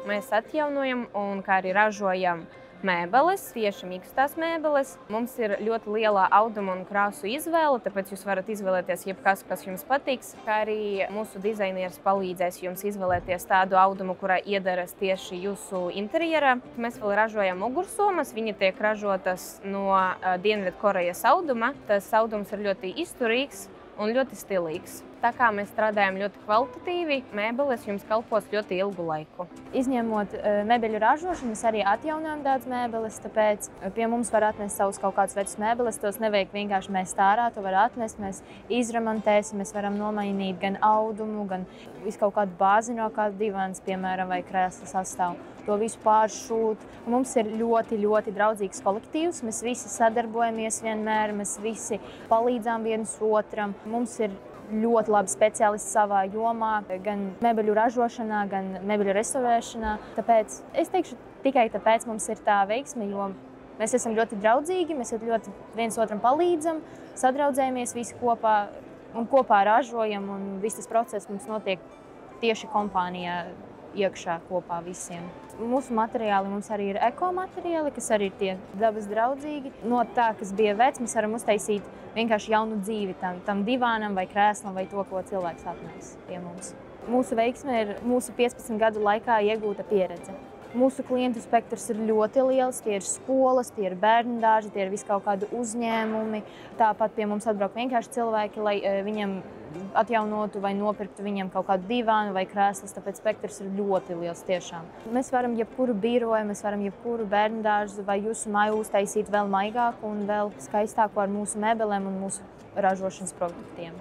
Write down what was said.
mēs atjaunojam un kā arī ražojam mēbeles, tieši mīkstās mēbeles. Mums ir ļoti liela auduma un krāsu izvēle, tāpēc jūs varat izvēlēties jebkas, kas jums patiks. Kā arī mūsu dizainieris palīdzēs jums izvēlēties tādu audumu, kurā iederas tieši jūsu interjerā. Mēs vēl ražojam mugursomas. Viņi tiek ražotas no Dienvidkorejas auduma. Tas audums ir ļoti izturīgs un ļoti stilīgs. Tā kā mēs strādājam ļoti kvalitatīvi, mēbeles jums kalpos ļoti ilgu laiku. Izņemot mēbeļu ražošanu, mēs arī atjaunojam daudz mēbeles, tāpēc pie mums var atnest savus kaut kādus vecus mēbeles. Tos nevajag vienkārši mest ārā, to var atnest, mēs izremontēsim, mēs varam nomainīt gan audumu, gan visu kaut kādu bāzi no kāda divans, piemēram, vai krēsla sastāvu. To visu pāršūt. Mums ir ļoti, ļoti draudzīgs kolektīvs. Mēs visi sadarbojamies vienmēr, mēs visi palīdzām viens otram. Mums ir ļoti labi speciālisti savā jomā, gan mēbeļu ražošanā, gan mēbeļu restaurēšanā. Tāpēc es teikšu, tikai tāpēc mums ir tā veiksme, jo mēs esam ļoti draudzīgi, mēs ļoti viens otram palīdzam, sadraudzējamies visi kopā un kopā ražojam, un viss tas process mums notiek tieši kompānijā iekšā kopā visiem. Mūsu materiāli mums arī ir ekomateriāli, kas arī ir tie dabas draudzīgi. No tā, kas bija vecs, mēs varam uztaisīt vienkārši jaunu dzīvi tam divānam vai krēslam vai to, ko cilvēks atnēs pie mums. Mūsu veiksme ir mūsu 15 gadu laikā iegūta pieredze. Mūsu klientu spektrs ir ļoti liels. Tie ir skolas, tie ir bērnudārži, tie ir vis kaut kādi uzņēmumi. Tāpat pie mums atbrauc vienkārši cilvēki, lai viņam atjaunotu vai nopirktu viņam kaut kādu divānu vai krēslas, tāpēc spektrs ir ļoti liels tiešām. Mēs varam jebkuru biroju, mēs varam jebkuru bērnudārzu vai jūsu māju uztaisīt vēl maigāku un vēl skaistāku ar mūsu mēbelēm un mūsu ražošanas produktiem.